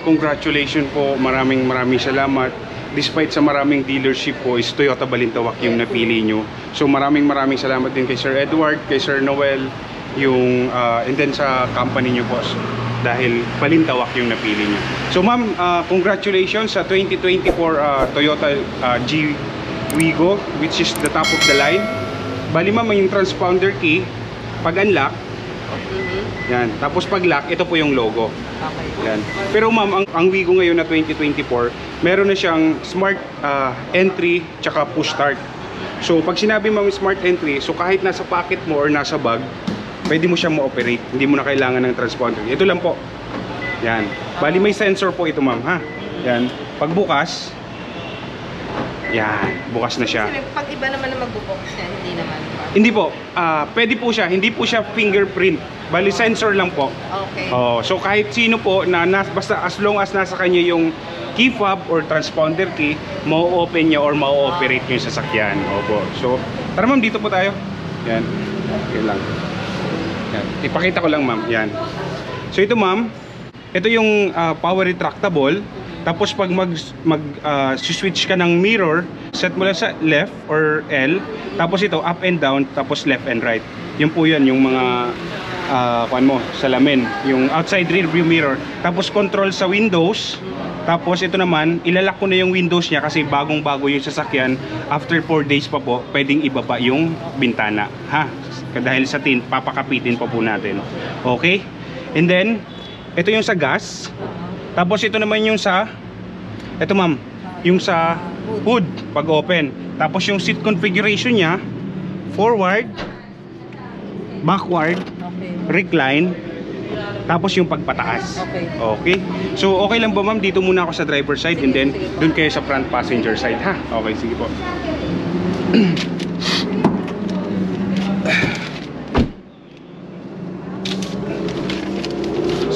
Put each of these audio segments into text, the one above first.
Congratulations po, maraming salamat. Despite sa maraming dealership po, is Toyota Balintawak yung napili nyo. So maraming salamat din kay Sir Edward, kay Sir Noel, yung and then sa company nyo po, dahil Balintawak yung napili nyo. So ma'am, congratulations sa 2024 Toyota G Wigo, which is the top of the line. Bali ma'am, yung transponder key, pag unlock, yan. Tapos pag lock, ito po yung logo. Okay. Yan. Pero ma'am, ang Wigo ngayon na 2024, meron na siyang smart entry tsaka push start. So pag sinabi ma'am smart entry, so kahit nasa pocket mo or nasa bag, pwede mo siyang ma-operate. Hindi mo na kailangan ng transponder. Ito lang po. Yan. Bali may sensor po ito ma'am, ha. Yan. Pag bukas, yan, bukas na siya. Kasi pag iba naman na magbubukas yan, hindi naman ba? Hindi po, pwede po siya, hindi po siya fingerprint. Bali sensor lang po. Okay. Oh, so kahit sino po na basta as long as nasa kanya yung key fob or transponder key, mau-open niya or mau-operate niya yung sasakyan. Opo. So, tara ma'am, dito po tayo. Yan. Okay lang. Yan. Ipakita ko lang ma'am. Yan. So ito ma'am, ito yung power retractable. Tapos pag switch ka ng mirror, set mo lang sa left or L. Tapos ito up and down, tapos left and right. Yun po yan, yung mga salamin, yung outside rear view mirror. Tapos control sa windows. Tapos ito naman, ilalak ko na yung windows niya kasi bagong-bago yung sasakyan. After 4 days pa po, pwedeng ibaba yung bintana, ha? Dahil sa tin, papakapitin pa po natin. Okay? And then, ito yung sa gas. Tapos ito naman yung sa, ito ma'am, yung sa hood pag open. Tapos yung seat configuration niya, forward, backward, recline, tapos yung pagpataas. Okay. So okay lang ba ma'am, dito muna ako sa driver side and then dun kayo sa front passenger side, ha? Okay, sige po.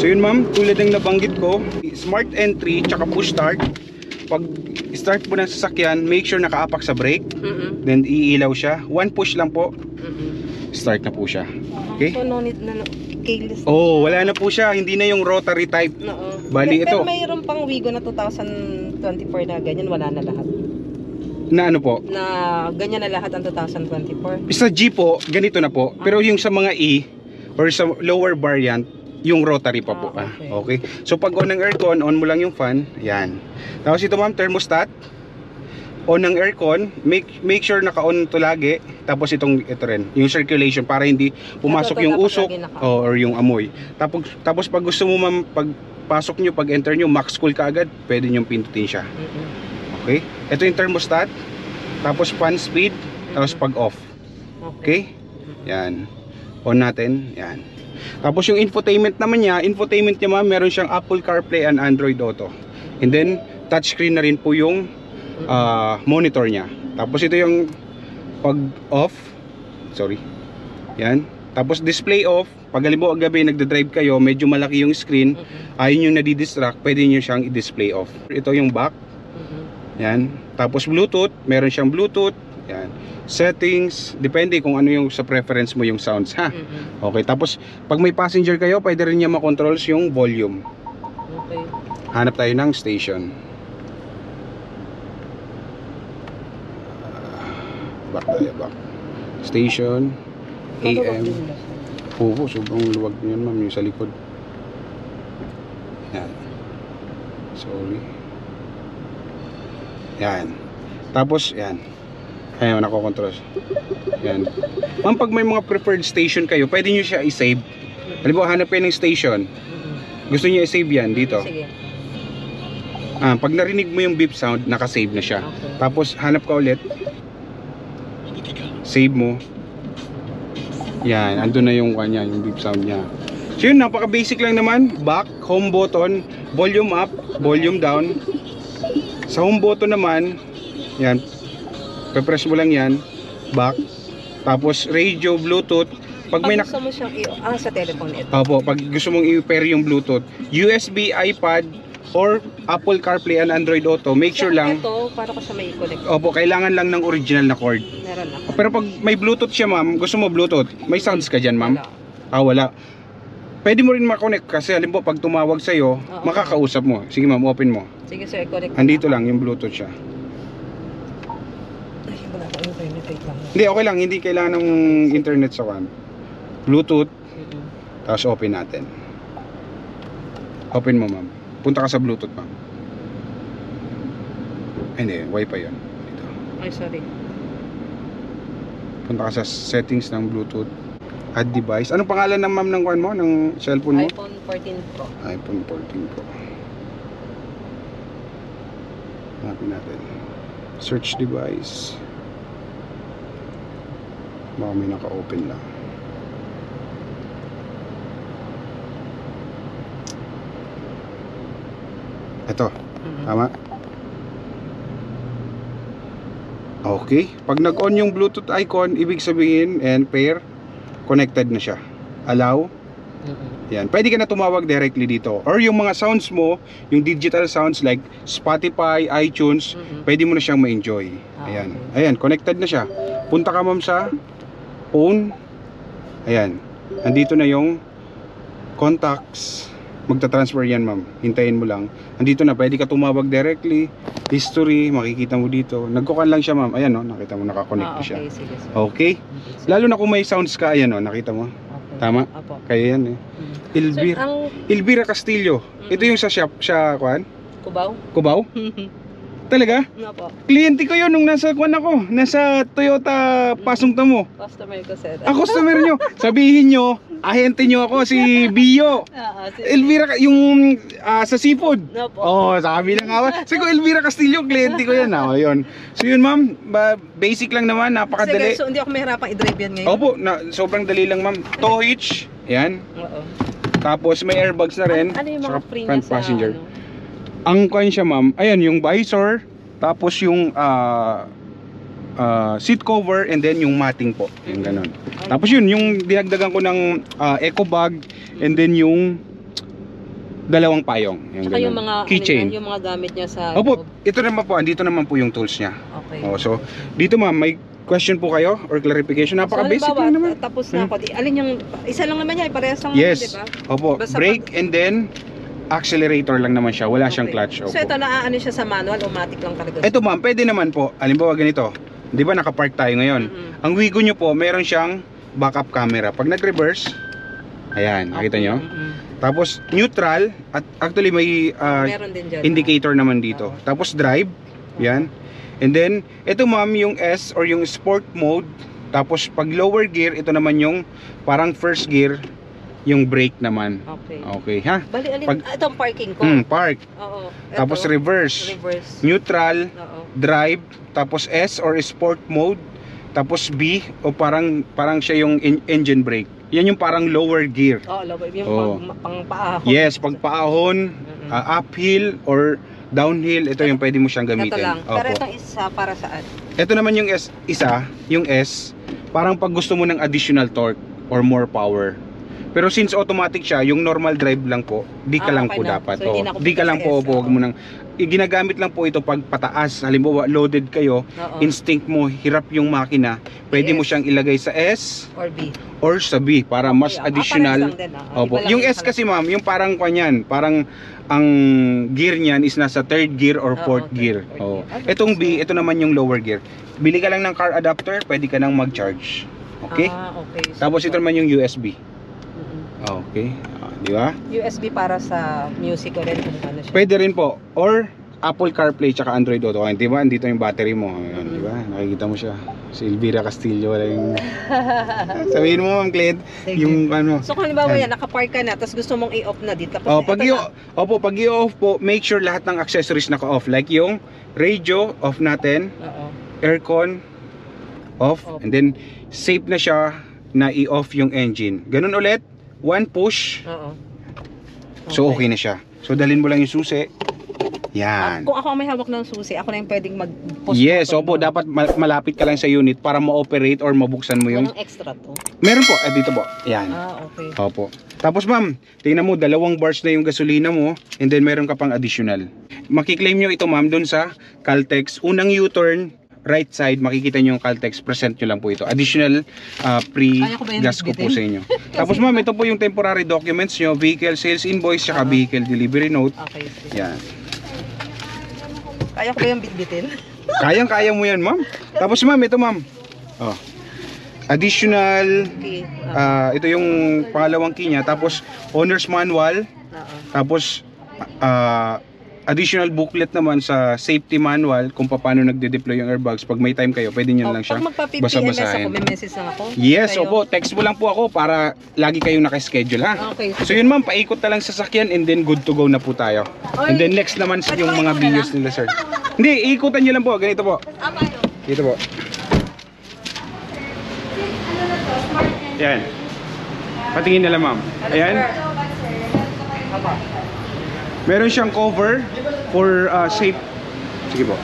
So yun ma'am, tulad ng nabanggit ko, smart entry tsaka push start. Pag start mo ng sasakyan, make sure nakaapak sa brake. Then iilaw siya. One push lang po. Start na po siya. Okay? So no need na keyless. Oh, wala na po siya. Hindi na yung rotary type. Bali ito. Pero mayroon pang Wigo na 2024 na ganyan, wala na lahat. Na ano po? Na ganyan na lahat ang 2024. Sa G po, ganito na po. Pero yung sa mga E or sa lower variant, yung rotary pa po. Okay. So pag on ng aircon, on mo lang yung fan. Yan. Tapos ito ma'am, thermostat. On ng aircon, make sure naka-on to lagi. Tapos ito rin, yung circulation para hindi pumasok yung usok or yung amoy. Tapos pag gusto mo ma'am, pag pasok nyo, pag enter nyo, max cool ka agad, pwede nyo pindutin siya. Okay. Ito yung thermostat. Tapos fan speed. Tapos pag off. Okay. Yan. On natin. Yan. Tapos yung infotainment naman niya, ma'am, meron siyang Apple CarPlay and Android Auto. And then touchscreen na rin po yung monitor niya. Tapos ito yung pag off. Sorry. Yan. Tapos display off. Pag halimbawa gabi nagda-drive kayo, medyo malaki yung screen, ayun yung nadi-distract, pwede niyo siyang i-display off. Ito yung back. Yan. Tapos Bluetooth, meron siyang Bluetooth. Yan. Settings, depende kung ano yung sa preference mo yung sounds, ha. Okay, tapos pag may passenger kayo, pwede rin niya ma-controls yung volume. Okay. Hanap tayo ng station. Back tayo, back. Station AM. Oo, sobrang luwag yun ma'am, yung sa likod. Yan. Sorry. Yan. Tapos, yan. Ayan, nako-control. Yan. Ma'am, pag may mga preferred station kayo, pwede nyo siya i-save. Halimbawa, hanap kayo ng station. Gusto nyo i-save yan dito. Sige. Pag narinig mo yung beep sound, naka-save na siya. Tapos, hanap ka ulit. Save mo. Yan, andun na yung kanya, yung beep sound niya. So yun, napaka-basic lang naman. Back, home button, volume up, volume down. Sa home button naman, yan, pe-press mo lang yan, back, tapos radio, bluetooth. Pag may gusto mo siyang sa telephone ito. Opo, pag gusto mong i-pair yung bluetooth, USB, iPad, or Apple CarPlay and Android Auto, make sure lang. Ito, para ko siya may i-connect. Opo, kailangan lang ng original na cord. Meron ako. Pero pag may bluetooth siya ma'am, gusto mo bluetooth, may sounds ka dyan ma'am? Wala. Wala. Pwede mo rin makonect kasi halimbawa pag tumawag sa'yo, Oo. makakausap mo. Sige ma'am, open mo. Sige sir, connect. Andito lang yung Bluetooth siya. Ay, wala akong internet. Wait lang. Hindi, okay lang. Hindi kailangan ng internet sa kan. Bluetooth, tapos open natin. Open mo ma'am. Punta ka sa Bluetooth ma'am. Hindi, Wi-Fi yun. Dito. Ay, sorry. Punta ka sa settings ng Bluetooth. Add device. Anong pangalan ng ma'am ng kuan mo? Ng cellphone mo? iPhone 14 Pro. iPhone 14 Pro. Hanapin natin. Search device. Baka may naka-open lang. Ito. Tama? Okay. Pag nag-on yung Bluetooth icon, ibig sabihin and pair, connected na siya. Allow. Yan. Pwede ka na tumawag directly dito. Or yung mga sounds mo, yung digital sounds like Spotify, iTunes, pwede mo na siyang ma-enjoy. Ayan. Ayan, connected na siya. Punta ka ma'am sa phone. Ayan. Andito na yung contacts. Magta-transfer yan ma'am. Hintayin mo lang. Andito na, pwede ka tumawag directly. History, makikita mo dito. Nagkukan lang siya ma'am. Ayan o, nakita mo nakakonect na siya. Okay, sige. Okay. Lalo na kung may sounds ka, ayan o, nakita mo. Tama? Apo. Kaya yan eh. Elvira, Sir, ang Elvira Castillo. Ito yung sa shop, siya, kuan? Cubao? Cubao? Talaga? Apo. Kliyente ko yun nung nasa kuan ako. Nasa Toyota Pasong Tamo. Customer ko sir. Customer nyo. Sabihin nyo, ahente nyo ako, si Bio. Elvira, yung sa seafood. Apo. Oh, sabi na nga ba. Sige, Elvira Castillo, kliyente ko yan. Oh, yun. So yun ma'am, basic lang naman, napakadali. So hindi ako mahirapang i-drive yan ngayon? Opo, sobrang dali lang ma'am. Tow hitch, yan. Oo. Tapos may airbags na rin. Ano yung mga saka free front niya sa passenger. ano? Ang kuan siya ma'am, ayan yung visor, tapos yung seat cover and then yung matting po, yung ganun. Tapos yun, yung dinagdagan ko ng eco bag and then yung dalawang payong, yung Tsaka yung ganun. mga Keychain. yung mga gamit niya sa Opo, loob. ito naman po, andito naman po yung tools niya. Okay. Oh, so dito ma'am, may question po kayo or clarification? Napaka-basic halimbawa, lang naman. Tapos na ako. Alin yung isa lang naman niya, parehas lang Yes. naman, di ba? Opo, Basta brake and then accelerator lang naman siya, wala siyang clutch. Opo. So ito naaano siya sa manual, automatic lang talaga. Ito ma'am, pwede naman po. Halimbawa ganito. 'Di ba naka-park tayo ngayon? Ang Wigo nyo po, meron siyang backup camera. Pag nag-reverse, ayan, nakita nyo? Tapos neutral at actually may Meron din dyan. indicator naman dito. Tapos drive, yan. And then ito ma'am yung S or yung sport mode. Tapos pag lower gear, ito naman yung parang first gear, yung brake naman. Okay. Okay, ha? Bali, alin, Pag- itong parking ko. Park. Oo. Tapos Ito, reverse. reverse. Neutral, Oo. drive, tapos S or sport mode, tapos B o parang siya yung engine brake. Yan yung parang lower gear. Oo, lower. Yung Oo. pang paahon. Yes, pag paahon, uphill or downhill, ito yung pwede mo siyang Ito gamitin. lang. Pero Opo. itong isa para saan? Ito naman yung yung S, parang pag gusto mo ng additional torque or more power. Pero since automatic siya, yung normal drive lang po, di ka lang okay po na. dapat. So, hindi na ako Di ka lang sa po, S, huwag mo nang ginagamit lang po ito pag pataas. Halimbawa, loaded kayo, Oo. instinct mo, hirap yung makina, pwede mo S. siyang ilagay sa S Or B. or sa B para mas additional. Parehas lang din, Opo. Iba lang Yung S pala. kasi ma'am, yung parang kanyan, parang ang gear niyan is nasa third gear or Oo, fourth third, gear. fourth Oh. gear. Itong B, ito naman yung lower gear. Bili ka lang ng car adapter, pwede ka nang mag-charge. Okay? Okay. Tapos ito naman yung USB. Mm-mm. Okay. Di ba? USB para sa music ko rin kung ano siya. Pwede rin po. Or Apple CarPlay tsaka Android Auto. Di ba? Andito yung battery mo. Ayan, di ba? Nakikita mo siya. Si Elvira Castillo. Wala yung... Sabihin mo, Ma'am Clint, Sige. yung ano... So kung halimbawa Yan. yan, nakapark ka na, tapos gusto mong i-off na dito. Tapos Oh, ito pag na. pag i-off po, make sure lahat ng accessories naka-off. Like yung radio, off natin. Oo. Aircon, off. Off. And then, safe na siya na i-off yung engine. Ganun ulit. One push. Oo. So, okay na siya. So, dalhin mo lang yung susi. Yan. Kung ako ang may hawak ng susi, ako na yung pwedeng mag-push. Yes, button opo, doon. dapat malapit ka lang sa unit para ma-operate or mabuksan mo yung... Walang extra to. Meron po, dito po. Yan. Okay. Opo. Tapos ma'am, tingnan mo, 2 bars na yung gasolina mo and then meron ka pang additional. Makiklaim nyo ito ma'am dun sa Caltex. Unang U-turn, right side, makikita nyo yung Caltex, present nyo lang po ito. Additional free Kaya ko ba yung gas ko po bitbitin? sa inyo. Tapos ma'am, ito po yung temporary documents nyo, vehicle sales invoice, saka vehicle delivery note. Okay. Sige. Yan. Kaya ko ba yung bitbitin? Kayang-kaya mo yan ma'am. Tapos ma'am, ito ma'am. Oh. Additional, Okay. ito yung pangalawang key niya. Tapos owner's manual. Oo. Tapos additional booklet naman sa safety manual kung paano nagde-deploy yung airbags. Pag may time kayo, pwede nyo lang siya Pag magpa-PPMS ako, basa-basahin. may message lang ako. Yes, Kayo. opo. Text mo lang po ako para lagi kayong nakaschedule ha. Okay. So yun ma'am, paikot na lang sa sakyan and then good to go na po tayo. And then next naman yung mga videos nila sir. Hindi, ikutan nyo lang po. Ganito po. Dito po. Yan. Patingin na lang ma'am. Ayan. Meron siyang cover for safe. Sige po.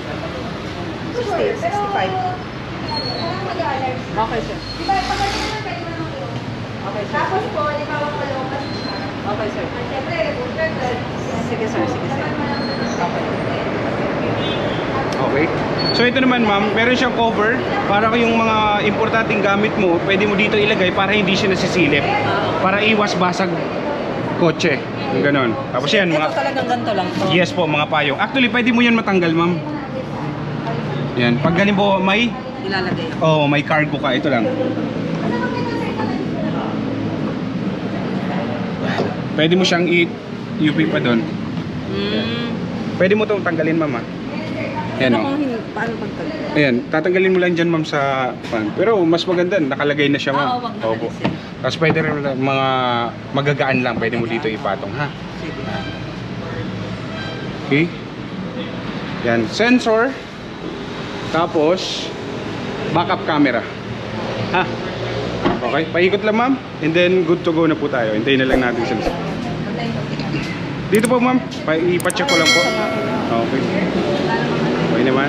60, 65. Okay, sir. Okay, sir. Tapos po, di ba makalokas siya? Okay, sir. Siyempre, Sige, sir. Sige, sir. Okay. Okay. So ito naman ma'am, meron siyang cover para yung mga importanteng gamit mo, pwede mo dito ilagay para hindi siya nasisilip. Para iwas basag kotse. Yung ganon. Tapos yan, Ito mga talagang ganito lang to. yes po, mga payong. Actually, pwede mo yan matanggal ma'am. Yan. Pag galing po may Ilalagay. may cargo ka, ito lang. Pwede mo siyang UP pa doon. Pwede mo itong tanggalin ma'am ha. Yan Ano o. kung paano pagtagay? Ayan, tatanggalin mo lang dyan ma'am sa fan. Pero mas maganda, nakalagay na siya ma'am. Wag na Opo. alisin. Tapos pwede rin mga magagaan lang, pwede mo dito ipatong ha. Sige. Okay. Yan, sensor. Tapos backup camera. Ha? Okay, paikot lang ma'am. And then good to go na po tayo. Hintayin na lang natin sila. Dito po ma'am, ipacheck ko lang po. Okay. Okay naman.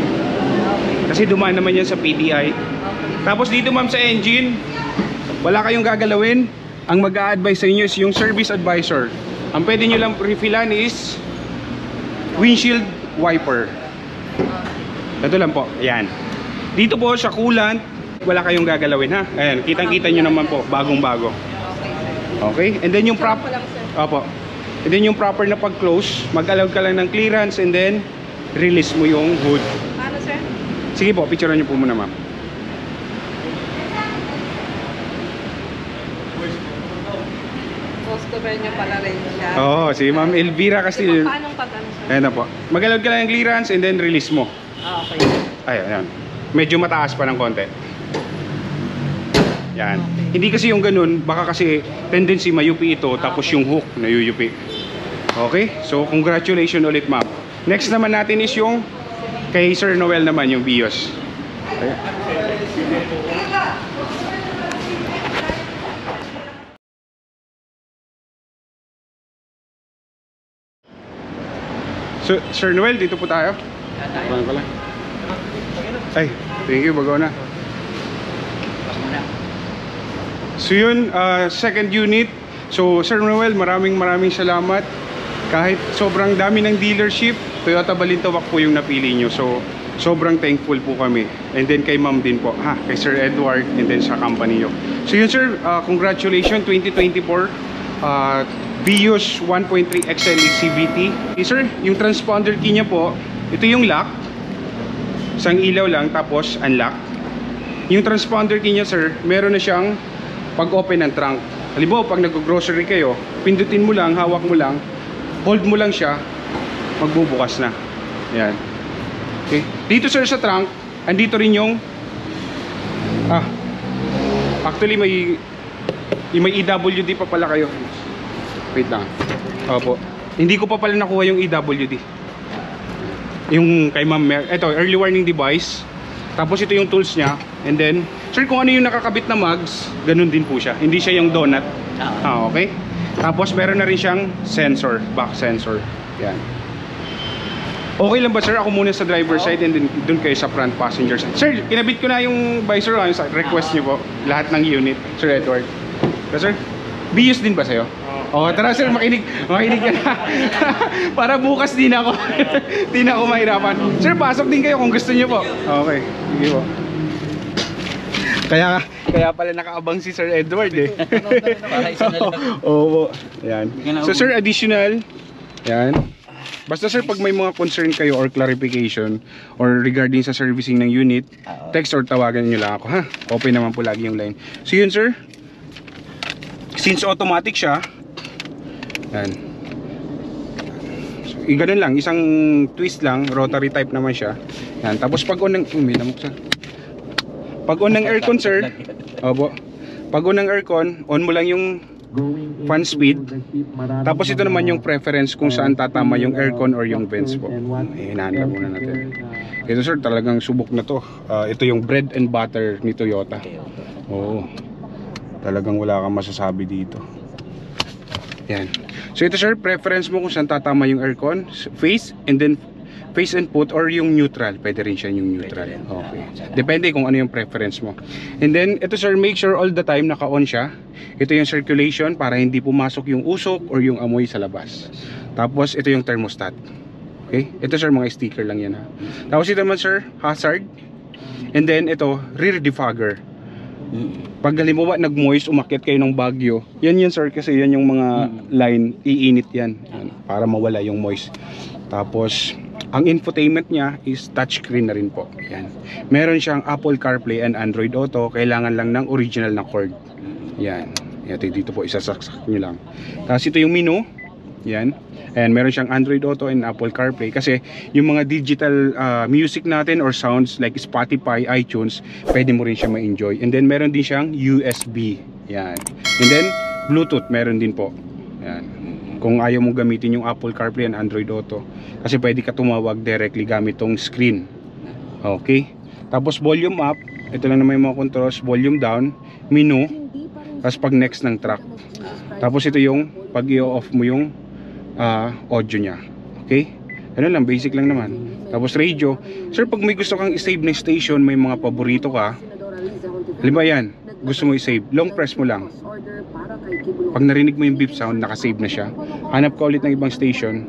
Kasi dumaan naman yan sa PDI. Tapos dito ma'am sa engine, wala kayong gagalawin. Ang mag-a-advise sa inyo is yung service advisor. Ang pwede nyo lang refillan is windshield wiper. Ito lang po. Ayan. Dito po sa coolant, wala kayong gagalawin ha. Ayan, kitang-kita nyo naman po, bagong-bago. Okay? And then yung Opo. And then yung proper na pag-close, mag-allow ka lang ng clearance and then release mo yung hood. Paano, sir? Sige po, picturean nyo po muna ma'am. Customer nyo pala rin siya. Oo, si Ma'am Elvira kasi. Paano pag ano, sir? Ayan na po. Mag-allow ka lang ng clearance and then release mo. Okay. Ayan. Medyo mataas pa ng konti. Yan. Hindi kasi yung ganun, baka kasi tendency mayupi ito tapos yung hook na yuyupi. Okay? So congratulations ulit ma'am. Next naman natin is yung kay Sir Noel naman, yung BIOS. Okay. So, Sir Noel, dito po tayo. Ano pala? Ay, thank you, bago na. So yun, second unit. So Sir Noel, maraming salamat. Kahit sobrang dami ng dealership, Toyota Balintawak po yung napili nyo. So sobrang thankful po kami. And then kay ma'am din po, kay Sir Edward, and then sa company nyo. So yun sir, congratulations 2024 Vios 1.3 XLE CVT. Sir, yung transponder key niya po, ito yung lock. Isang ilaw lang, tapos unlock. Yung transponder key niya sir, meron na siyang pag-open ng trunk. Halimbawa, pag nag-grocery kayo, pindutin mo lang, hawak mo lang, hold mo lang siya, magbubukas na. Ayan. Okay. Dito sir sa trunk, andito rin yung actually may EWD pa pala kayo. Wait lang. Opo. Hindi ko pa pala nakuha yung EWD. Yung kay Ma'am Mer. Ito, early warning device. Tapos ito yung tools niya. And then, sir, kung ano yung nakakabit na mugs, ganun din po siya. Hindi siya yung donut. Okay. Tapos meron na rin siyang sensor, back sensor. Yan. Okay lang ba sir? Ako muna sa driver side and then dun kayo sa front passenger side. Sir, kinabit ko na yung visor sa request niyo po. Lahat ng unit, Sir Edward. So, sir, BIOS din ba sa'yo? Oh, tara sir, makinig ka na. Para bukas din ako. Di na ako mahirapan. Sir, pasok din kayo kung gusto niyo po. Okay, sige po. Kaya pala nakaabang si Sir Edward eh. Para isa na lang. Oo. Yan. So sir, additional. Yan. Basta sir, pag may mga concern kayo or clarification or regarding sa servicing ng unit, text or tawagan niyo lang ako ha. Open naman po lagi yung line. So yun sir. Since automatic siya, yan. So, ganun lang, isang twist lang, rotary type naman siya. Yan. Tapos pag on ng sir. Pag on ng aircon sir, opo. Pag on ng aircon, on mo lang yung fan speed. Tapos ito naman yung preference kung saan tatama yung aircon or yung vents po. Hinahanap muna natin. Ito sir, talagang subok na to. Ito yung bread and butter ni Toyota. Oo. Talagang wala kang masasabi dito. Yan. So ito sir, preference mo kung saan tatama yung aircon, face, and then face and put or yung neutral. Pwede rin siya yung neutral. Okay. Depende kung ano yung preference mo. And then ito sir, make sure all the time naka-on siya. Ito yung circulation para hindi pumasok yung usok or yung amoy sa labas. Tapos ito yung thermostat. Okay? Ito sir, mga sticker lang yan ha. Tapos ito naman sir, hazard. And then ito, rear defogger. Pag halimbawa nag-moist, umakyat kayo ng Baguio, yan yun sir, kasi yan yung mga line, iinit yan para mawala yung moist. Tapos ang infotainment niya is touchscreen na rin po. Yan. Meron siyang Apple CarPlay and Android Auto. Kailangan lang ng original na cord. Yan. Ito dito po, isasaksak nyo lang. Tapos ito yung menu. Yan. And meron siyang Android Auto and Apple CarPlay. Kasi yung mga digital music natin or sounds like Spotify, iTunes, pwede mo rin siya ma-enjoy. And then meron din siyang USB. Yan. And then Bluetooth meron din po. Yan. Kung ayaw mong gamitin yung Apple CarPlay and Android Auto, kasi pwede ka tumawag directly gamit tong screen. Okay. Tapos volume up, ito lang naman yung mga controls. Volume down, menu, tapos pag next ng track. Tapos ito yung pag i-off mo yung audio nya. Okay. Ano lang, basic lang naman. Tapos radio. Sir, pag may gusto kang i-save na station, may mga paborito ka, halimbawa yan, gusto mo i-save, long press mo lang. Pag narinig mo yung beep sound, nakasave na siya. Hanap ka ulit ng ibang station.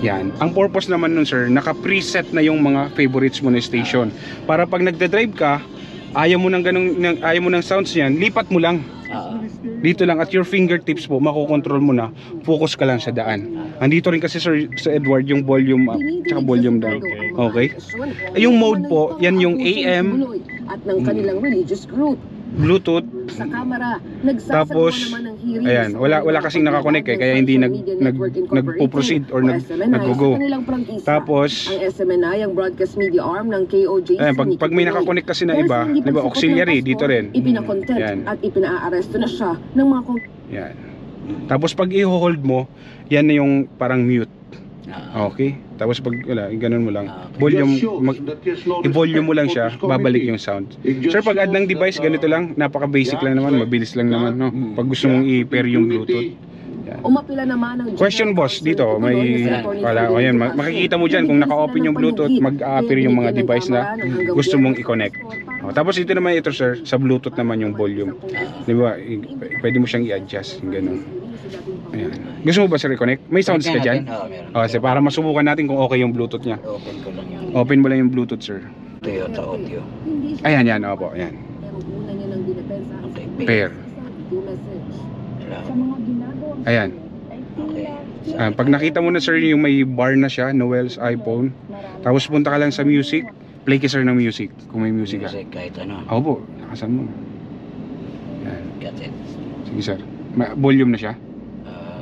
Yan. Ang purpose naman nun sir, naka-preset na yung mga favorites mo na station. Para pag nagda-drive ka, ayaw mo ng sounds niyan, lipat mo lang. Dito lang at your fingertips po, makokontrol mo na, focus ka lang sa daan. Andito rin kasi sir, sa Edward, yung volume up tsaka volume down. Okay? Yung mode po, yan yung AM at ng kanilang religious group. Bluetooth. Sa camera, Tapos ayan, wala kasing nakakonek eh, kaya hindi nagpo-proceed or nag-go. Tapos ang SMNI, ang broadcast media arm ng KOJC. Ayan, pag may nakakonek kasi na iba, di ba, auxiliary dito rin. Ipinakontent at ipinaaresto na siya ng mga yan. Tapos pag i-hold mo, yan na yung parang mute. Okay? Tapos pag ganun mo lang, volume, i-volume mo lang siya, babalik yung sound. Sir, pag add ng device, ganito lang, napaka basic lang naman, mabilis lang naman, no? Pag gusto mong i-pair yung Bluetooth. Yan. Umapila naman ang Question boss, dito may ayan, makikita mo diyan kung naka-open yung Bluetooth, mag-a-appear yung mga device na gusto mong i-connect. Tapos ito naman ito sir, sa Bluetooth naman yung volume. Di ba? Pwede mo siyang i-adjust, yung ganun. Ayan. Gusto mo ba sir i-connect? May sounds ka dyan? Kasi para masubukan natin kung okay yung Bluetooth niya. Open ko lang yung Open mo lang yung Bluetooth sir. Toyota Audio. Ayan, yan, opo, ayan. Okay, Pair. Ayan. Okay. Pag nakita mo na sir yung may bar na siya, Noel's iPhone, tapos punta ka lang sa music, play ka sir ng music, kung may music ka. Music kahit ano. Opo, nakasan mo. Ayan. Got it. Sige sir. Volume na siya.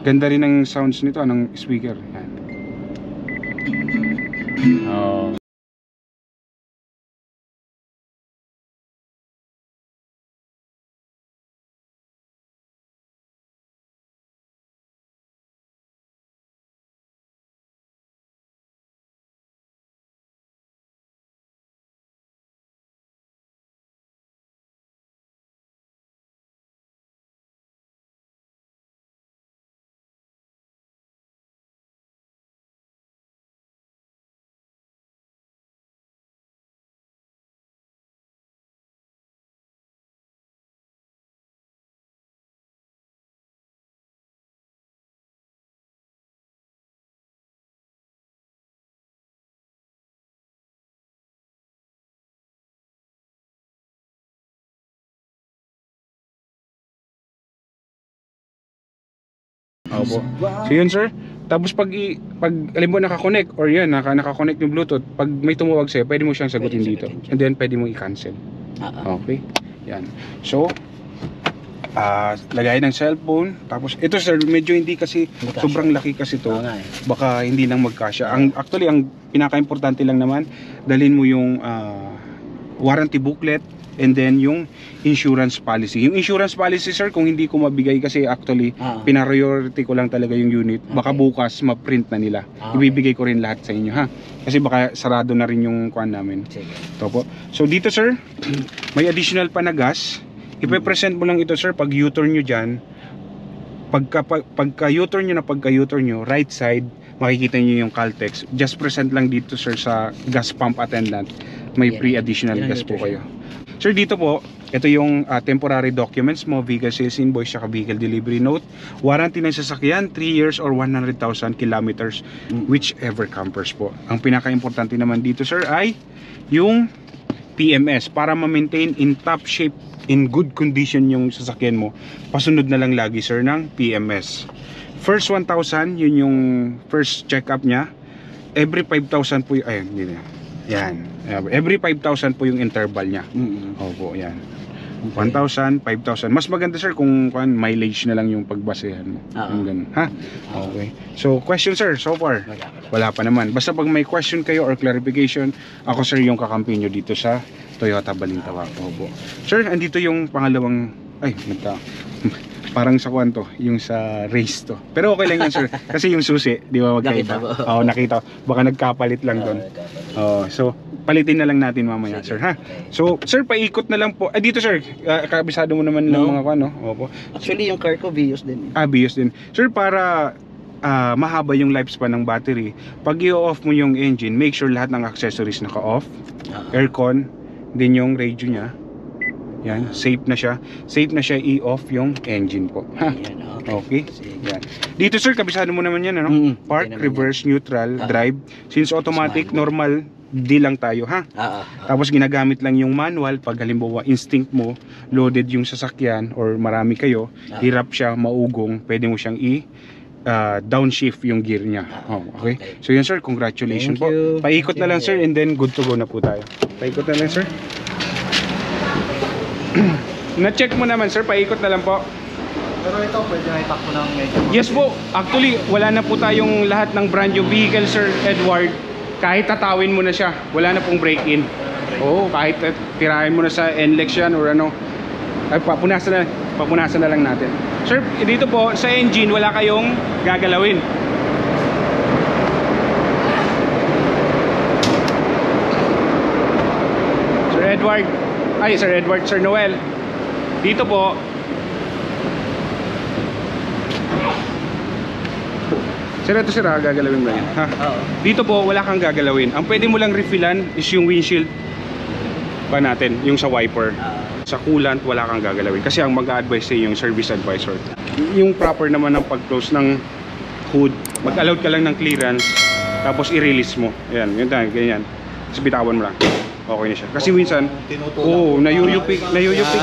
Ganda rin ng sounds nito, ng speaker. Ayan. Oh. Opo. So yun sir. Tapos pag alam mo naka-connect or yan, naka-connect yung Bluetooth, pag may tumawag sa'yo, pwede mo siyang sagutin dito. And then pwede mo i-cancel. Okay. Yan. So, lagay ng cellphone. Tapos ito sir, medyo hindi kasi sobrang laki kasi to. Baka hindi nang magkasya. Actually, ang pinaka-importante lang naman, dalhin mo yung warranty booklet and then yung insurance policy. Yung insurance policy sir, kung hindi ko mabigay kasi actually pinariority ko lang talaga yung unit. Baka bukas ma-print na nila. Ibibigay ko rin lahat sa inyo ha. Kasi baka sarado na rin yung kuan namin. Ito po. So dito sir, may additional pa na gas. Ipe-present mo lang ito sir pag U-turn nyo dyan. Pagka U-turn nyo, right side, makikita nyo yung Caltex. Just present lang dito sir sa gas pump attendant. May free additional gas po kayo. Sir, dito po, ito yung temporary documents mo, vehicle sales invoice, saka vehicle delivery note, warranty ng sasakyan, 3 years or 100,000 kilometers, whichever campers po. Ang pinaka-importante naman dito sir ay yung PMS para ma-maintain in top shape, in good condition yung sasakyan mo. Pasunod na lang lagi sir ng PMS. First 1,000, yun yung first check-up nya. Every 5,000 po yung, ayun, hindi na. Yan. Every 5,000 po yung interval nya. Opo, yan. 1,000, 5,000. Mas maganda sir kung mileage na lang yung pagbasehan mo. Ganun. Ha? Okay. So, question sir, so far? Wala pa naman. Basta pag may question kayo or clarification, ako sir yung kakampi nyo dito sa Toyota Balintawak. Opo. Sir, andito yung pangalawang, parang sa kwanto, yung sa race to. Pero okay lang yan sir. Kasi yung susi, di ba magkaiba? Oo, nakita. Baka nagkapalit lang doon. So, palitin na lang natin mamaya sir ha. So, sir, paikot na lang po. Dito sir, kabisado mo naman ng mga kano. Opo. Actually, yung car ko, Vios din. Vios din. Sir, para mahaba yung lifespan ng battery, pag i-off mo yung engine, make sure lahat ng accessories naka-off. Aircon, din yung radio niya. Yan, safe na siya. Safe na siya i-off yung engine po. Ha? Okay. Yan. Dito sir, kabisado mo naman yan, ano? Park, reverse, neutral, drive. Since automatic, normal, di lang tayo, ha? Tapos ginagamit lang yung manual pag halimbawa instinct mo, loaded yung sasakyan or marami kayo, hirap siya, maugong, pwede mo siyang downshift yung gear niya. Okay. So yun sir, congratulations po. Paikot na lang sir and then good to go na po tayo. Paikot na lang sir. Na-check mo naman sir, paikot na lang po. Pero ito, pwede na itakbo ng medyo. Yes po, actually wala na po tayong lahat ng brand new vehicle sir Edward. Kahit tatawin mo na siya, wala na pong break-in. Oo, kahit tirahin mo na sa NLEX yan or ano, ay papunasan na lang natin. Sir, dito po sa engine wala kayong gagalawin. Sir Edward, Sir Noel. Dito po Sir, ito sir, gagalawin mo yan. Ha? Dito po, wala kang gagalawin. Ang pwede mo lang refillan is yung windshield pa natin, yung sa wiper. Sa coolant, wala kang gagalawin. Kasi ang mag-a-advise sa'yo yung service advisor. Yung proper naman ng pag-close ng hood, mag-allowed ka lang ng clearance, tapos i-release mo. Ayan, yun tayo, ganyan. Tapos bitawan mo lang. Okay na siya. Kasi minsan, nayuyupi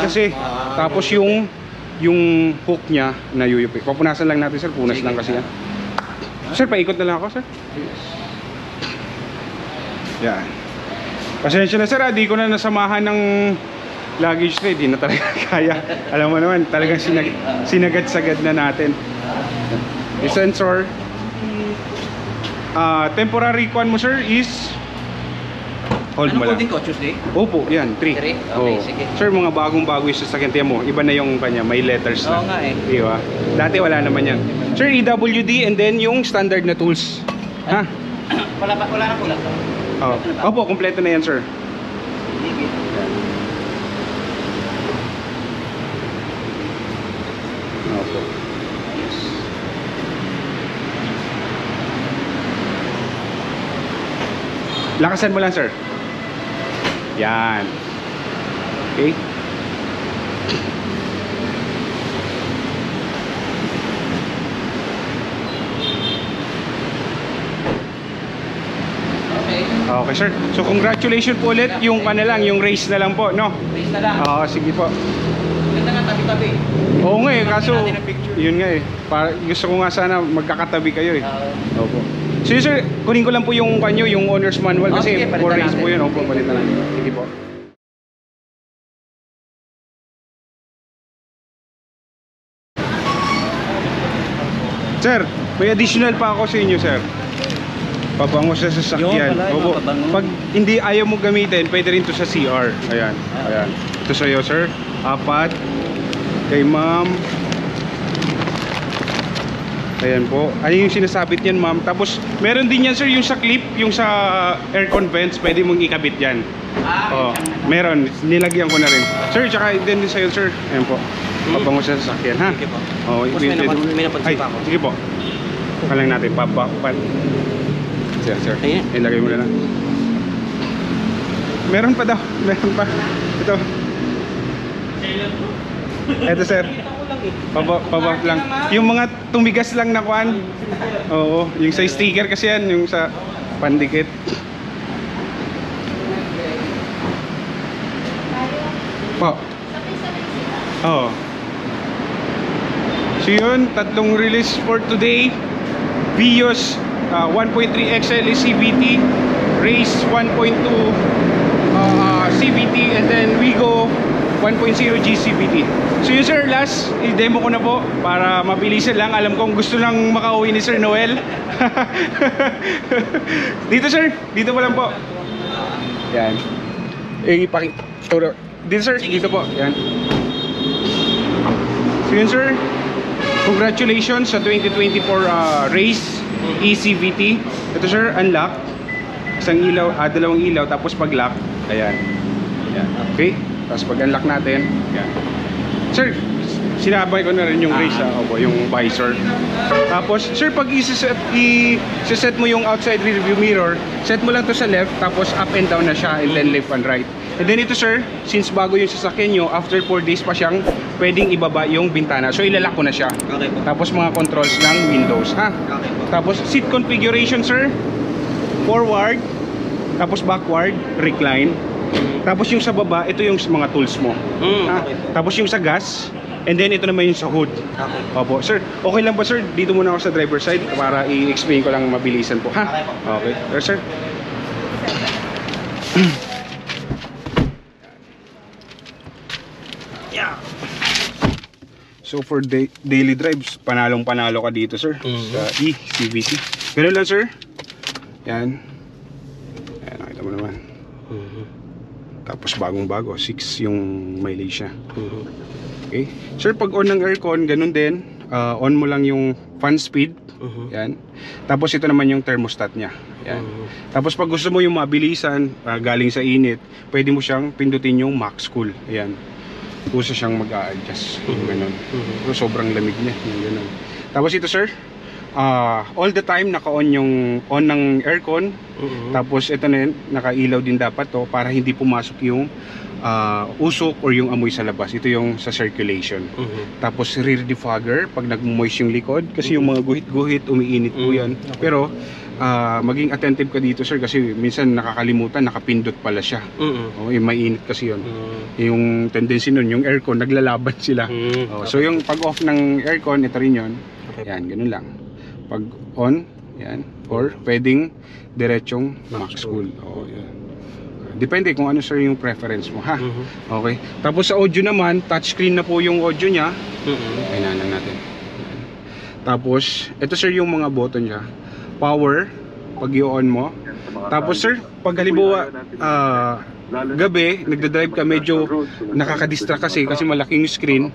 kasi. Tapos yung hook niya, nayuyupi. Papunasan lang natin sir, punas lang kasi yan. Sir, paikot na lang ako, sir. Yan. Pasensya na, sir. Di ko na nasamahan ng luggage na. Di na talaga kaya. Alam mo naman, talagang sinagad-sagad na natin. Yung sensor. Temporary con mo, sir, is hold mo lang. Ano ko, Tuesday? Opo, yan, 3. Okay, sige. Sir, mga bagong-bago yung sasakyan mo. Iba na yung kanya, may letters na. Oo nga eh. Diba? Dati wala naman yan. Sir, EWD and then yung standard na tools. Ha? Wala na kulang to. Opo, kompleto na yan, sir. Opo. Lakasan mo lang, sir. Yan. Okay. Okay, sir. So congratulations po ulit. Yung lang, yung race na lang po, no? Race na lang. Oo, sige po. Ganda nga tabi-tabi. Oo nga eh, kaso yun nga eh. Gusto ko nga sana magkakatabi kayo eh. Opo. So yun, sir, kunin ko lang po yung kanyo, yung owner's manual kasi sige, palitan for race po natin. yun. Opo, palitan natin. Sige po. Sir, may additional pa ako sa inyo, sir. Pabango sa sasakyan. Yun pala, Opo. pabango. Pag hindi ayaw mo gamitin, pwede rin to sa CR. Ayan. Ayan. Ito sa'yo, sir. 4. Kay ma'am. Ayan po. Ano yung sinasabit niyan, ma'am? Tapos, meron din yan, sir, yung sa clip, yung sa aircon vents, pwede mong ikabit yan. Oh, meron. Nilagyan ko na rin. Sir, tsaka din sa'yo, sir. Ayan po. Pabango sa sasakyan, ha? Sige po. Oh, Boss, may napansin pa ako. Sige po. Kalang natin, Sir. Ayan. Ilagay mo na lang. Meron pa daw. Meron pa. Ito. Ito, sir. Paba lang. Yung mga tumigas lang na kwan. Oo. Yung sa sticker kasi yan. Yung sa pandikit. Po. Oo. So yun, tatlong release for today. Vios 1.3 XL is CVT, Race 1.2 CVT, and then Wigo 1.0 GCVT. So yun, sir, last i-demo ko na po para mabilisan lang. Alam kong gusto lang makauwi ni Sir Noel. Dito, sir, dito pa lang po. Yan. Dito, sir, dito po. Yan. So yun, sir, congratulations sa 2024 race ECVT. Ito, sir, unlock. Isang ilaw, dalawang ilaw, tapos pag lock, ayan. Ayan. Okay? Tapos pag unlock natin, ayan. Sir, sinabay ko na rin yung race, opo, yung visor. Tapos, sir, pag i-set mo yung outside rear view mirror, set mo lang to sa left, tapos up and down na siya, and then left and right. And then ito, sir, since bago yung sasakyan nyo, after 4 days pa siyang pwedeng ibaba yung bintana. So ilalak ko na siya. Okay po. Tapos mga controls ng windows, ha? Okay po. Tapos seat configuration, sir, forward, tapos backward, recline. Tapos yung sa baba, ito yung mga tools mo. Ha? Okay po. Tapos yung sa gas, and then ito naman yung sa hood. Okay. Opo, sir, okay lang ba, sir? Dito muna ako sa driver side para i-explain ko lang mabilisan po, ha? Okay po. Okay, sir. So for daily drives, panalong-panalo ka dito, sir. Sa CVT. Ganun lang, sir. Yan. Ayan, nakita mo naman. Tapos bagong-bago, 6 yung mileage niya. Okay. Sir, pag on ng aircon, ganun din. On mo lang yung fan speed. Yan. Tapos ito naman yung thermostat niya. Yan. Tapos pag gusto mo yung mabilisan, galing sa init, pwede mo siyang pindutin yung max cool. Ayan. Uso siyang mag-a-adjust. Ganun. So, sobrang lamig niya. Ganun. Tapos ito, sir, all the time naka-on yung on ng aircon. Tapos ito na yun, naka-ilaw din dapat to para hindi pumasok yung usok or yung amoy sa labas. Ito yung sa circulation. Tapos rear defogger pag nag-moist yung likod kasi yung mga guhit-guhit umiinit po yan. Pero maging attentive ka dito, sir, kasi minsan nakakalimutan, nakapindot pala siya. Mainit kasi yun. Yung tendency nun, yung aircon naglalaban sila. So yung pag-off ng aircon, ito rin yun. Yan, ganun lang. Pag on, yan, or pwedeng diretsong max cool. Yan. Depende kung ano, sir, yung preference mo, ha? Okay. Tapos sa audio naman, touchscreen na po yung audio niya. Kailangan natin. Yan. Tapos ito, sir, yung mga button niya. Power pag i-on mo. Tapos, sir, pag halimbawa gabi, nagda-drive ka, medyo nakaka-distract kasi malaking screen,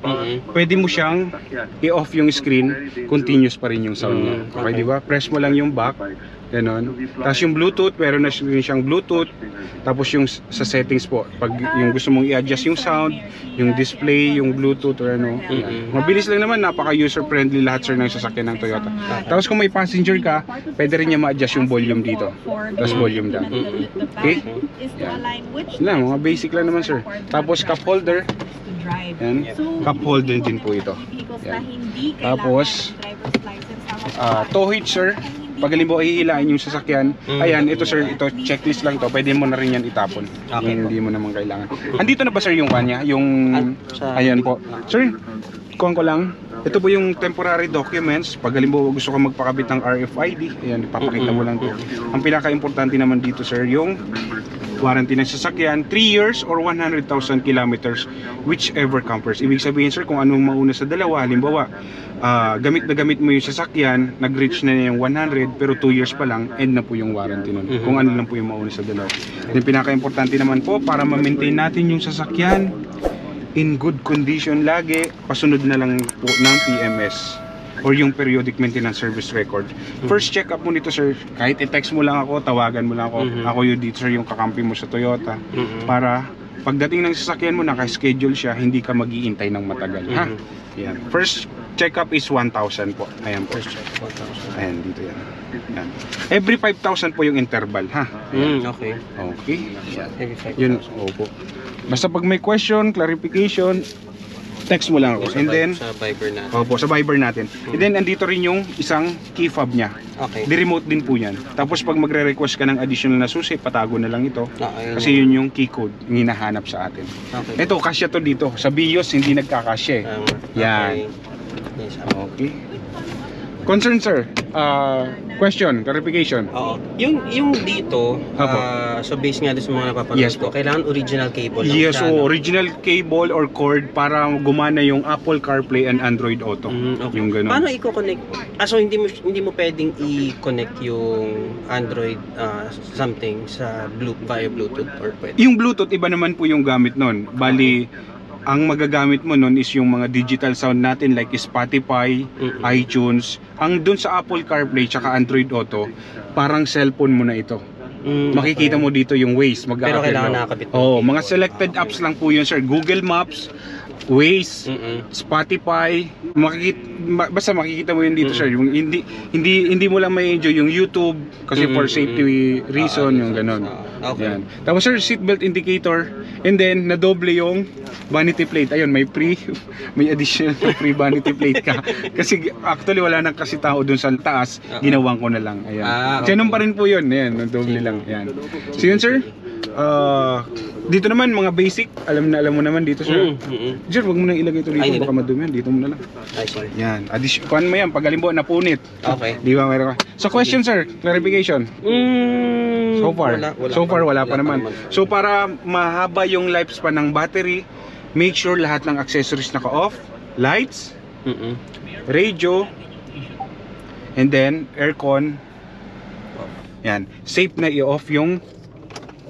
pwede mo siyang i-off yung screen, continuous pa rin yung sound niya. Okay, di ba? Press mo lang yung back, ganon. Tapos yung Bluetooth, meron na siyang Bluetooth. Tapos yung sa settings po, pag yung gusto mong i-adjust yung sound, yung display, yung Bluetooth or ano, mabilis lang naman, napaka-user-friendly lahat, sir, ng sasakyan ng Toyota. Tapos kung may passenger ka, pwede rin niya ma-adjust yung volume dito. Tapos volume down. Okay? Yan. Yan, mga basic lang naman, sir. Tapos cup holder. Yan. Cup holder din po ito. Yan. Tapos tow hitch, sir. Pag halimbawa ihilain yung sasakyan, ayan, ito, sir, ito checklist lang to. Pwede mo na rin yan itapon. Hindi mo naman kailangan. Andito na ba, sir, yung kanya? Yung ayan po. Sir, kuhan ko lang. Ito po yung temporary documents. Pag halimbawa gusto ka magpakabit ng RFID, ayan, ipapakita mo lang to. Ang pinaka-importante naman dito sir, yung warranty ng sasakyan, 3 years or 100,000 kilometers, whichever comes. Ibig sabihin sir, kung anong mauna sa dalawa, halimbawa, gamit na gamit mo yung sasakyan, nag-reach na yung 100, pero 2 years pa lang, end na po yung warranty nun. Kung ano lang po yung mauna sa dalawa. Yung pinaka-importante naman po, para ma-maintain natin yung sasakyan, in good condition lagi, pasunod na lang po ng PMS or yung periodic maintenance service record. First check up mo nito sir, kahit i-text mo lang ako, tawagan mo lang ako, ako yung dito sir, yung kakampi mo sa Toyota, para pagdating ng sasakyan mo, naka-schedule siya, hindi ka mag-iintay ng matagal. Ha? Yan. First check up is 1,000 po. Ayan po. Ayan, dito yan. Yan. Every 5,000 po yung interval, ha? Okay. Okay. Yan. Every 5,000. Yun, opo. Basta pag may question, clarification, text mo lang ako. And then, sa Viber natin. opo, sa Viber natin. And then, andito rin yung isang key fob niya. Okay. Di-remote din po yan. Tapos pag magre-request ka ng additional na susi, patago na lang ito. Okay. Kasi yun yung key code yung hinahanap sa atin. Okay. Ito, kasya to dito. Sa BIOS, hindi nagkakasya. Yan. Yes, Okay. Concern sir, question, clarification. Oo. Yung dito, Apo. so base nga doon sa mga napapanood Yes ko, po. kailangan original cable lang Yes, siya, so no? original cable or cord para gumana yung Apple CarPlay and Android Auto. Okay. Yung ganun. Paano i-connect? So hindi mo pwedeng i-connect yung Android something sa via Bluetooth or pwede? Yung Bluetooth, iba naman po yung gamit nun. Bali, ang magagamit mo nun is yung mga digital sound natin like Spotify, iTunes. Ang dun sa Apple CarPlay tsaka Android Auto, parang cellphone mo na ito. Makikita mo dito yung Waze. Pero kailangan nakakabit mo. Oo, mga selected apps lang po yun sir. Google Maps, Waze, Spotify, basta makikita mo yun dito sir. Yung hindi mo lang ma-enjoy yung YouTube kasi for safety reason yung ganun. Okay. Yan. Tapos sir, seatbelt indicator, and then nadoble yung vanity plate. Ayun, may additional na free vanity plate ka. Kasi actually wala nang kasi tao dun sa taas, ginawang ko na lang. Ayan. Okay. Ganun pa rin po yun. Ayan, nadoble lang. Ayan. So yun sir, dito naman mga basic, alam mo naman dito sir. Sir, wag mo nang ilagay ito dito, Ay, baka madumi yan. Dito mo na lang. I see. Yan. Kuhan mo yan, pag halimbawa napunit. Okay. Di ba meron ka? So question sir, clarification. So far wala pa naman. So para mahaba yung lifespan ng battery, make sure lahat ng accessories naka-off, lights, radio, and then aircon. Yan. Safe na i-off yung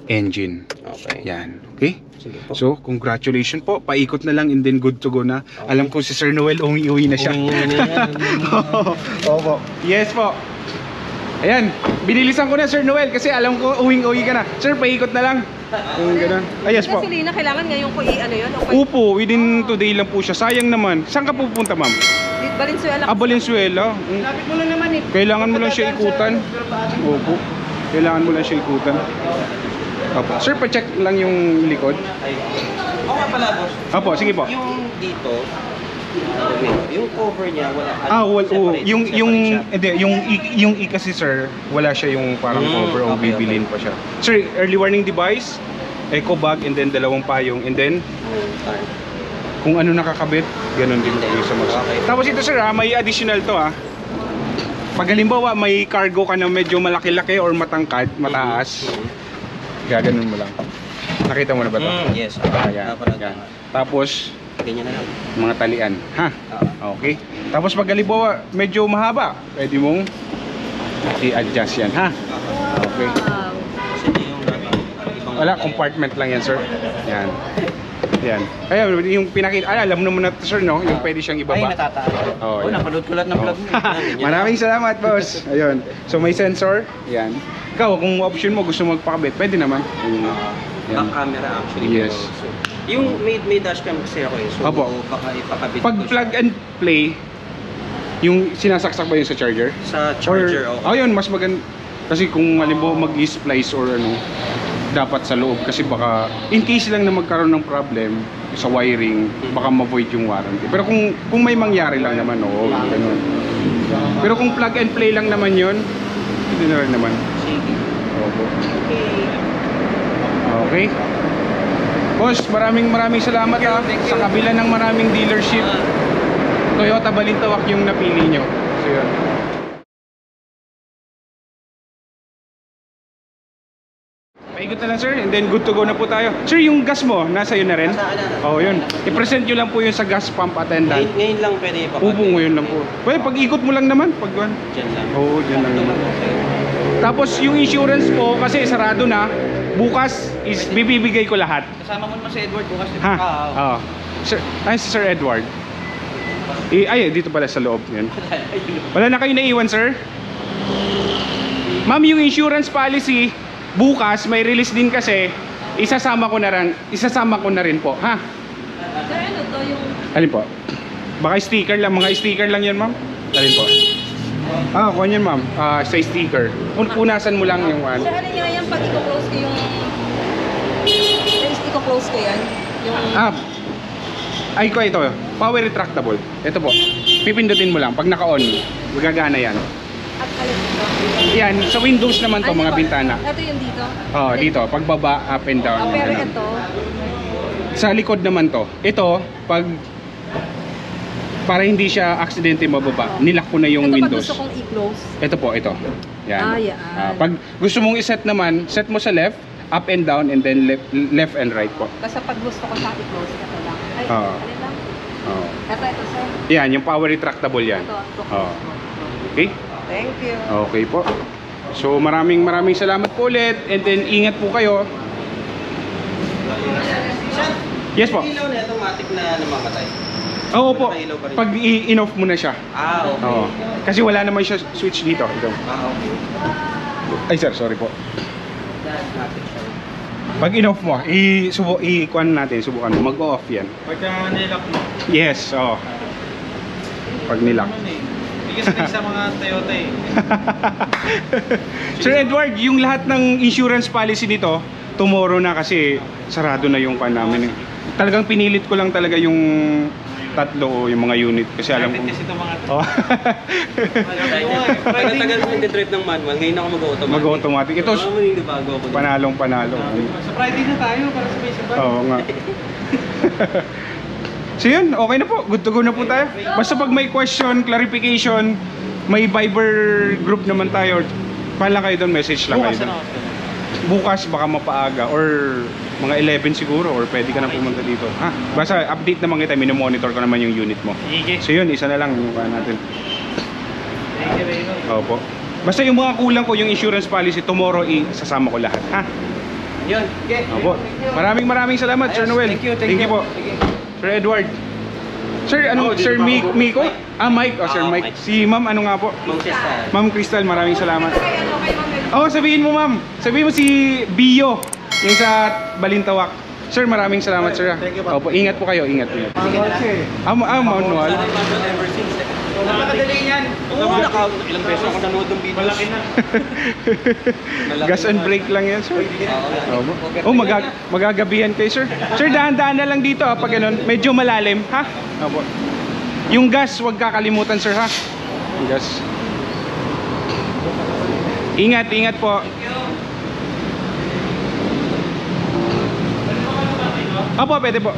engine. Okay. Yan. Okay? Sige po. So, congratulations po. Paikot na lang and then good to go na. Alam ko si Sir Noel uwi na siya. Opo. Yes po. Ayan, binilisan ko na Sir Noel kasi alam ko uwi ka na. Sir, paikot na lang. Yung ganun. Yes po. Gasolina, kailangan ngayon ko i-ano yun? Upo, within today lang po siya. Sayang naman. Saan ka pupunta, ma'am? Valenzuela. Valenzuela. Lapit mo lang naman eh. Kailangan mo lang siya ikutan. Opo. Kailangan mo lang siya ikutan. Opo. Sir, pa-check lang yung likod. Oo nga pala, boss. Opo, sige po. Yung dito, yung cover niya wala. Yung kasi sir, wala siya yung parang cover o bibilin pa siya. Sir, early warning device, eco bag, and then dalawang payong, and then kung ano nakakabit, ganun din po yung sa mga. Okay. Tapos ito sir, may additional to Pag halimbawa may cargo ka na medyo malaki-laki or matangkad, mataas, gaganon mo lang. Nakita mo na ba ito? Yes. Yan. Tapos Ganyan na lang. mga talian, ha? Okay. Tapos pag halimbawa medyo mahaba, pwede mong i-adjust yan, ha? Okay. Kasi yung ibang Wala, compartment lang yan, sir. Yan. Yan. Kaya yung pinakita, alam naman na sir, no? Yung pwede siyang Ay, ibaba. natataas. Oh, yan. Napanood ko lahat ng vlog mo. Maraming salamat, boss. Ayun. So may sensor. Yan. Ikaw, kung option mo gusto magpakabit, pwede naman. Ayun. Back camera actually. Yes. So, yung may dashcam kasi ako eh. So Opo. baka ipakabit Pag ko siya plug and play, yung sinasaksak ba yun sa charger? sa charger. Or, ayun, mas maganda. Kasi kung halimbawa mag-splice or ano, dapat sa loob. Kasi baka, in case lang na magkaroon ng problem sa wiring, baka ma-void yung warranty. Pero kung may mangyari lang naman, oo, ganun. Pero kung plug and play lang naman yun, hindi na rin naman. Sige. Opo. Okay. Boss, maraming salamat sa kabila ng maraming dealership. Toyota Balintawak yung napili nyo. So yun. Paikot na lang sir, and then good to go na po tayo. Sir, yung gas mo, nasa yun na rin? Oo, yun. I-present nyo lang po yun sa gas pump attendant. Ngayon lang pwede pa. Upo ngayon lang po. Pwede, pag-ikot mo lang naman. Pag Diyan lang. Oo, dyan lang naman. Tapos yung insurance ko, kasi sarado na, bukas is bibibigay ko lahat. Kasama mo naman si Edward bukas. Ha? Oo. Sir, ay, si Sir Edward. Ay, dito pala sa loob yun. Wala na kayo naiwan, sir? Ma'am, yung insurance policy, bukas may release din kasi, isasama ko na rin po, ha? Sir, ano to yung... Alin po? Baka sticker lang, mga sticker lang yan, ma'am. Alin po? Kuha yan, ma'am. Sa sticker. Punasan mo lang yung Sir, ano nga yan pag i-close ko yung... I-close ko yan? Yung... Ay ko ito, power retractable. Ito po. Pipindutin mo lang pag naka-on. Gagana yan. At alin dito? Yan, sa Windows naman to, mga bintana. Ito yung dito? Dito, pagbaba, up and down. Pero Ganun. ito, Sa likod naman to. Ito, pag para hindi siya aksidente mababa, nilock ko na yung ito pag Windows. gusto kong i-close. Ito po, ito. Yan. Yan. Pag gusto mong i-set naman, set mo sa left, up and down, and then left and right po. Basta pag gusto ko siya i-close, ito lang. Ay, Oo. alin lang? Oh. Ito, sir. Yan, yung power retractable yan. Ito. Oh. Okay? Thank you. Okay po. So maraming salamat po ulit, and then ingat po kayo. Yes po. Ilaw na automatic na namamatay. Oo po. Pag i-off mo na siya. Okay. Oo. Kasi wala naman siya switch dito. Ito. Okay. Ay sir, sorry po. Pag in-off mo, i-kuan natin, subukan mo, mag-off yan. Pagka nilock mo. Yes, oo. Pag nilock. Hindi kasi sa mga Toyota eh. Sir Edward, yung lahat ng insurance policy nito, tomorrow na kasi sarado na yung pan namin. Talagang pinilit ko lang talaga yung tatlo o yung mga unit kasi alam ko. Kasi ito mga Oh. Tagal mo nag-drive ng manual, ngayon ako mag-automatic. Mag-automatic. Ito, bago ako. panalong panalo. Sa Friday na tayo para sabay-sabay. Oo nga. So yun, okay na po. Good to go na po tayo. Basta pag may question, clarification, may Viber group naman tayo. Pala kayo doon, message lang kayo doon. Bukas baka mapaaga or mga 11 siguro or pwede ka na pumunta dito. Basta update naman kita, minomonitor ko naman yung unit mo. Sige. So yun, isa na lang yung natin. Thank you, Raymond. Opo. Basta yung mga kulang ko, yung insurance policy, tomorrow isasama ko lahat. Ha? Yun. Okay. Opo. Maraming salamat, Sir Noel. Thank you po. Sir Edward. Sir, Sir Miko? Mike. Sir Mike. Mike. Si Ma'am, ano nga po? Ma'am Crystal, maraming salamat. Kay ano, kay Ma'am Mel. Sabihin mo, Ma'am. Sabihin mo si Bio, yung sa Balintawak. Sir, maraming salamat, sir. Thank you, ma'am. Opo, ingat po kayo, ingat. Manual. Ever since. Napakadali niyan. Oo, ilang beses ako nanood ng videos. Malaki na. Gas and brake lang yan, sir. Oo. Magagabihan kayo, sir. Sir, dahan-dahan na lang dito, pag ganun. Medyo malalim, ha? Opo. Yung gas, huwag kakalimutan, sir, ha? Yung gas. Ingat po. Opo, pwede po.